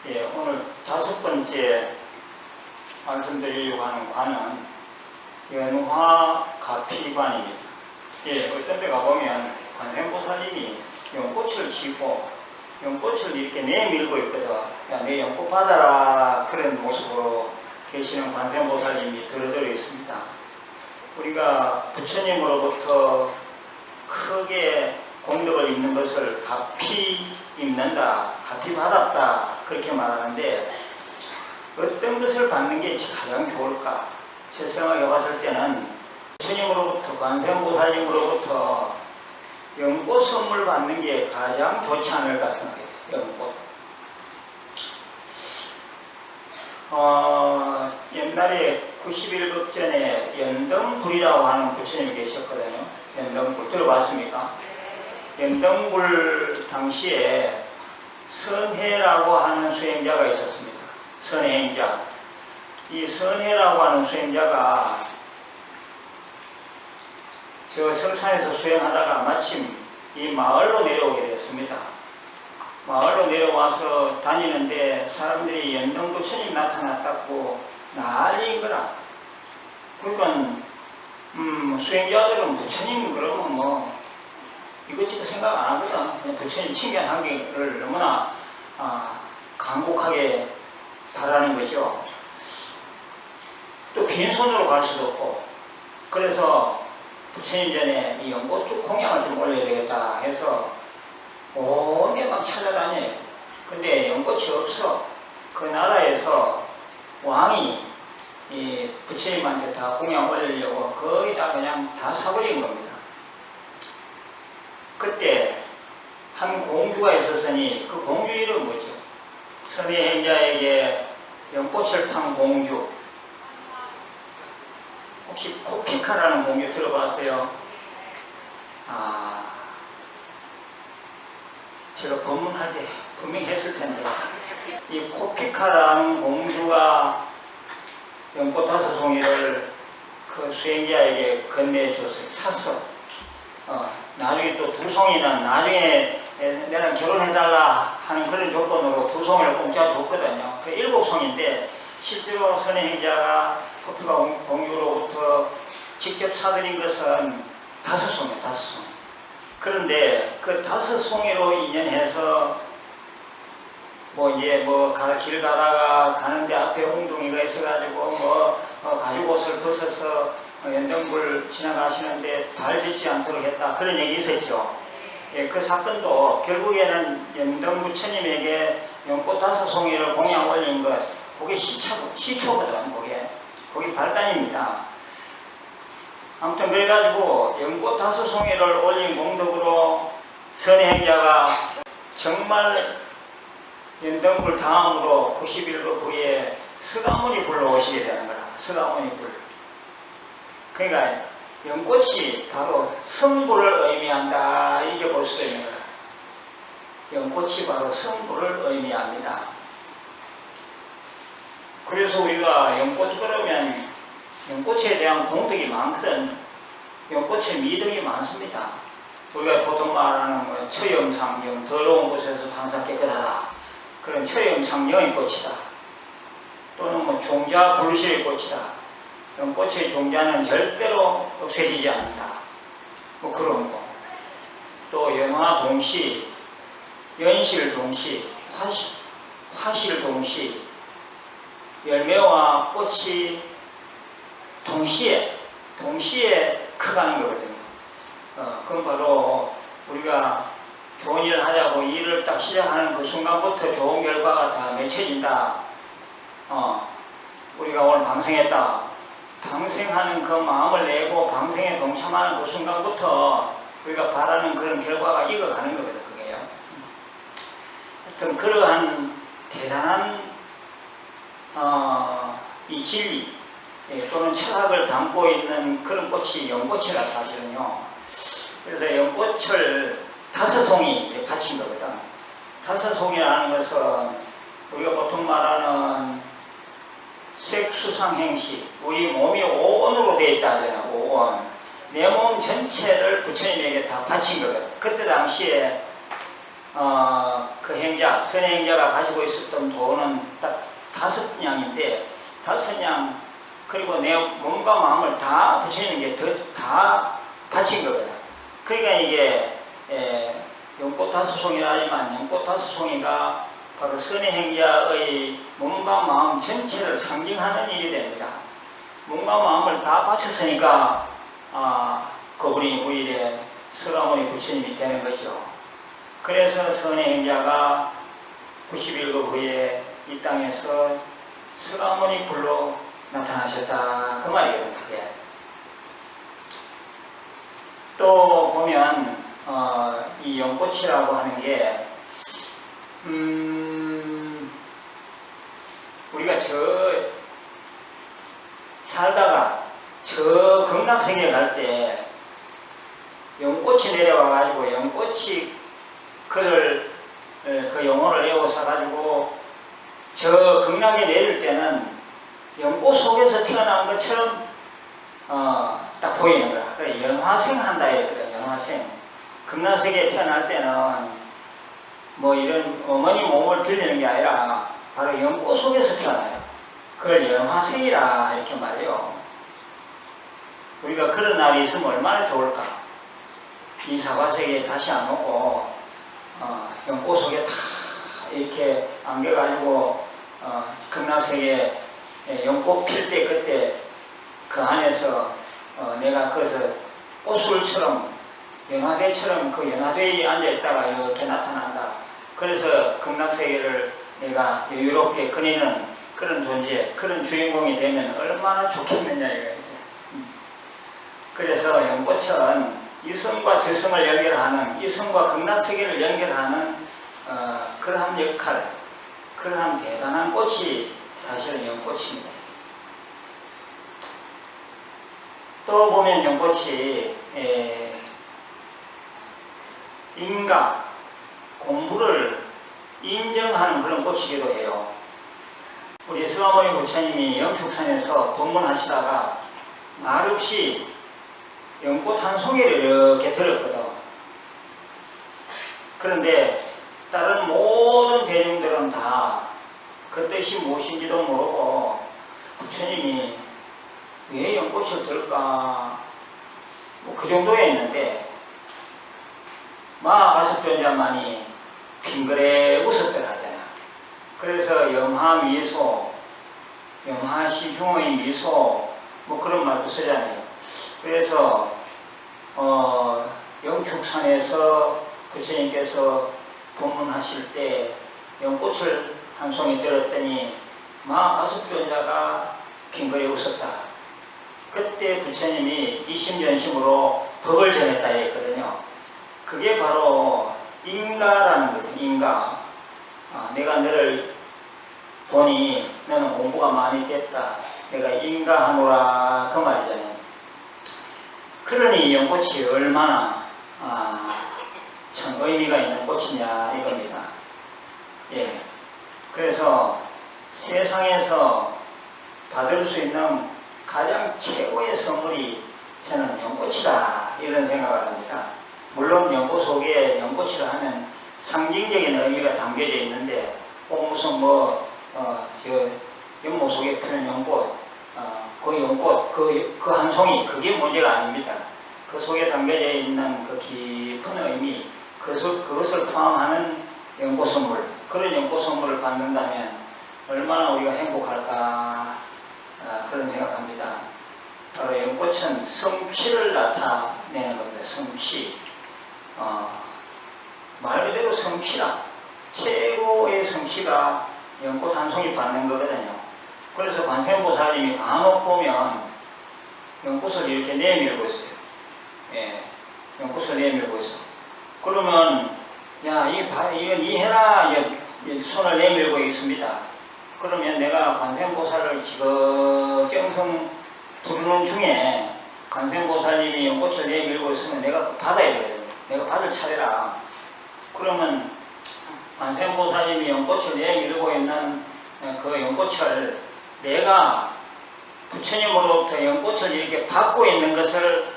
예, 오늘 5번째 말씀드리려고 하는 관은 연화가피관입니다. 예, 어떤 데 가보면 관세음보살님이 연꽃을 쥐고 연꽃을 이렇게 내밀고 있거든. 야, 내 연꽃 받아라. 그런 모습으로 계시는 관세음보살님이 들어들어 있습니다. 우리가 부처님으로부터 크게 공덕을 입는 것을 가피 입는다, 가피 받았다, 그렇게 말하는데, 어떤 것을 받는 게 가장 좋을까? 제 생각해 봤을 때는 부처님으로부터, 관세음보살님으로부터 연꽃 선물 받는 게 가장 좋지 않을까 생각해요. 연꽃. 옛날에 91급전에 연등불이라고 하는 부처님이 계셨거든요. 연등불 들어봤습니까? 연등불 당시에 선해라고 하는 수행자가 있었습니다. 선해행자. 이 선해라고 하는 수행자가 저 성산에서 수행하다가 마침 이 마을로 내려오게 됐습니다. 마을로 내려와서 다니는데 사람들이 연등부처님 나타났다고 난리인 거라. 그러니까 수행자들은 부처님 그러면 뭐 이것저것 생각 안 하거든. 그냥 부처님 칭견하기를 너무나 간곡하게 바라는 거죠. 또 빈손으로 갈 수도 없고. 그래서 부처님 전에 이 연꽃 쪽 공양을 좀 올려야 되겠다 해서 온데 막 찾아다녀요. 근데 연꽃이 없어. 그 나라에서 왕이 이 부처님한테 다 공양 올리려고 거의 다 그냥 다 사버린 겁니다. 그때 한 공주가 있었으니 그 공주 이름은 뭐죠? 선해행자에게 연꽃을 판 공주. 혹시 코피카라는 공주 들어봤어요? 제가 법문할 때 분명히 했을 텐데, 이 코피카라는 공주가 연꽃 5송이를 그 수행자에게 건네줬어요. 샀어. 나중에 또 2송이는 나중에 내랑 결혼해달라 하는 그런 조건으로 2송이를 공짜 줬거든요. 그 7송인데 실제로 선해행자가 코피카 공주로부터 직접 사들인 것은 5송이에요. 5송이. 그런데 그 5송이로 인연해서 길 가다가 가는데 앞에 웅둥이가 있어가지고 가죽옷을 벗어서 연등불 지나가시는데 발 딛지 않도록 했다. 그런 얘기 있었죠. 예, 그 사건도 결국에는 연등부처님에게 연꽃 5송이를 공양 올린 것, 그게 시초거든. 그게 발단입니다. 아무튼 그래가지고 연꽃 5송이를 올린 공덕으로 선해행자가 정말 연등불 다음으로 91급 후에 서가모니 불로 오시게 되는 거라. 서가모니 불. 그러니까 연꽃이 바로 성불을 의미한다. 이게 볼 수가 있는 거라. 연꽃이 바로 성불을 의미합니다. 그래서 우리가 연꽃 그러면 연꽃에 대한 공덕이 많거든. 연꽃에 미덕이 많습니다. 우리가 보통 말하는 처염상경, 더러운 곳에서 항상 깨끗하다. 그런 처염상경의 꽃이다. 또는 종자 불실의 꽃이다. 연꽃의 종자는 절대로 없애지지 않는다. 그런 거. 또 연화동시, 연실동시, 화실동시, 열매와 꽃이 동시에 커가는 거거든요. 그건 바로 우리가 좋은 일을 하자고 일을 딱 시작하는 그 순간부터 좋은 결과가 다 맺혀진다. 우리가 오늘 방생했다. 방생하는 그 마음을 내고 방생에 동참하는 그 순간부터 우리가 바라는 그런 결과가 익어가는 거거든요. 그게요. 하여튼 그러한 대단한 이 진리 또는 철학을 담고 있는 그런 꽃이 연꽃이라 사실은요. 그래서 연꽃을 5송이 바친 거거든. 5송이라는 것은 우리가 보통 말하는 색수상행시, 우리 몸이 5원으로 되어 있다 하잖아. 5원. 내 몸 전체를 부처님에게 다 바친 거거든. 그때 당시에 그 행자, 선행자가 가지고 있었던 돈은 다섯냥 그리고 내 몸과 마음을 다 부처님께 다 바친 거거든. 그러니까 이게 연꽃 다섯송이라 하지만 연꽃 다섯송이가 바로 선의 행자의 몸과 마음 전체를 상징하는 일이 됩니다. 몸과 마음을 다 바쳤으니까 그분이 우리의 서가모니 부처님이 되는 거죠. 그래서 선의 행자가 91급 후에 이 땅에서 서가모니 불로 나타나셨다 그 말이거든요. 그게. 또 보면 이 연꽃이라고 하는 게 우리가 살다가 저 극락세계 갈 때 연꽃이 내려와 가지고 연꽃이 그 영혼을 에워서 가지고 저 극락에 내릴 때는 연꽃 속에서 태어난 것처럼 딱 보이는 거야. 그래, 연화생 한다 했거든. 연화생. 극락세계에 태어날 때는 뭐 이런 어머니 몸을 빌리는 게 아니라 바로 연꽃 속에서 태어나요. 그걸 연화생이라 이렇게 말해요. 우리가 그런 날이 있으면 얼마나 좋을까. 이 사바세계에 다시 안 오고 연꽃 속에 다 이렇게 안겨가지고 극락세계에 연꽃 필 때 그때 그 안에서 내가 거기서 꽃술처럼 연화대처럼 그 연화대에 앉아있다가 이렇게 나타난다. 그래서 극락세계를 내가 여유롭게 거니는 그런 존재, 그런 주인공이 되면 얼마나 좋겠느냐 이거예요. 그래서 연꽃은 이성과 저성을 연결하는, 이성과 극락세계를 연결하는 그러한 역할, 그러한 대단한 꽃이 사실은 연꽃입니다. 또 보면 연꽃이 인가, 공부를 인정하는 그런 꽃이기도 해요. 우리 서가모니 부처님이 영축산에서 법문하시다가 말없이 연꽃 한 송이를 이렇게 들었거든. 그런데 다른 모든 대중들은 다 그 뜻이 무엇인지도 모르고 부처님이 왜 연꽃을 들까 뭐 그 정도에 있는데 마가섭존자만이 빙그레 웃었더라 하잖아. 그래서 영하미소, 영하시중의 미소 뭐 그런 말도 쓰잖아요. 그래서 영축산에서 부처님께서 법문하실 때 연꽃을 한 송이 들었더니 마가섭존자가 빙그레 웃었다. 그때 부처님이 이심전심으로 법을 전했다 했거든요. 그게 바로 인가라는 거죠. 인가. 내가 너를 보니 너는 공부가 많이 됐다. 내가 인가하노라 그 말이잖아요. 그러니 연꽃이 얼마나 참 의미가 있는 꽃이냐 이겁니다. 예. 그래서 세상에서 받을 수 있는 가장 최고의 선물이 저는 연꽃이다 이런 생각을 합니다. 물론 연꽃 속에 연꽃이라 하면 상징적인 의미가 담겨져 있는데 꼭 무슨 연못 속에 피는 연꽃, 그 연꽃, 그 한 송이 그게 문제가 아닙니다. 그 속에 담겨져 있는 그 깊은 의미, 그것을 포함하는 연꽃 선물, 그런 연꽃 선물을 받는다면 얼마나 우리가 행복할까 그런 생각합니다. 바로 연꽃은 성취를 나타내는 겁니다. 성취. 말 그대로 성취라. 최고의 성취가 연꽃 한 송이 받는 거거든요. 그래서 관세음보살님이 간혹 보면 연꽃을 이렇게 내밀고 있어요. 예, 연꽃을 내밀고 있어. 그러면 야, 이건 이해라. 손을 내밀고 있습니다. 그러면 내가 관세음보살을 지극정성 부르는 중에 관세음보살님이 연꽃을 내밀고 있으면 내가 받아야 되거든요. 내가 받을 차례라. 그러면 관세음보살님이 연꽃을 내밀고 있는 그 연꽃을 내가 부처님으로부터 연꽃을 이렇게 받고 있는 것을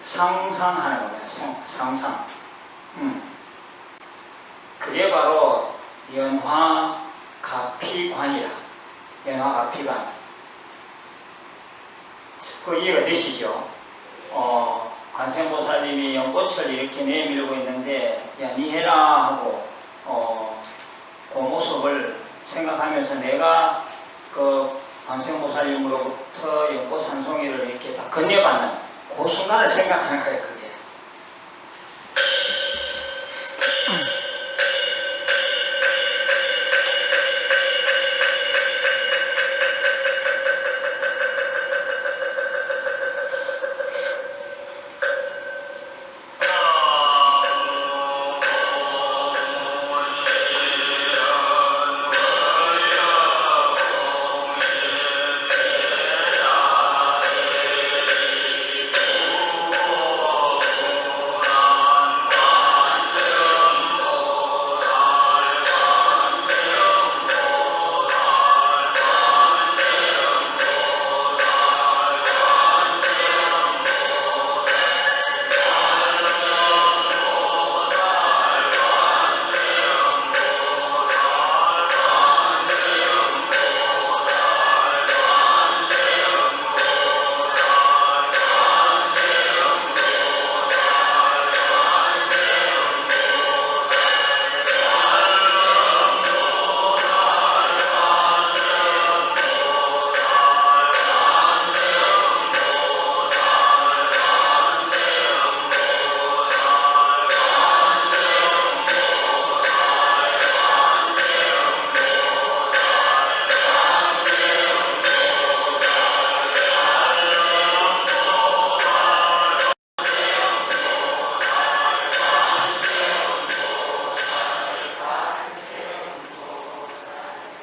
상상하는 겁니다. 상상. 그게 바로 연화가피관이라. 연화가피관. 그 이해가 되시죠? 관세음보살님이 연꽃을 이렇게 내밀고 있는데 야 니 해라 하고 그 모습을 생각하면서 내가 그 관세음보살님으로부터 연꽃 한 송이를 이렇게 다 건네받는 그 순간을 생각하는 거예요.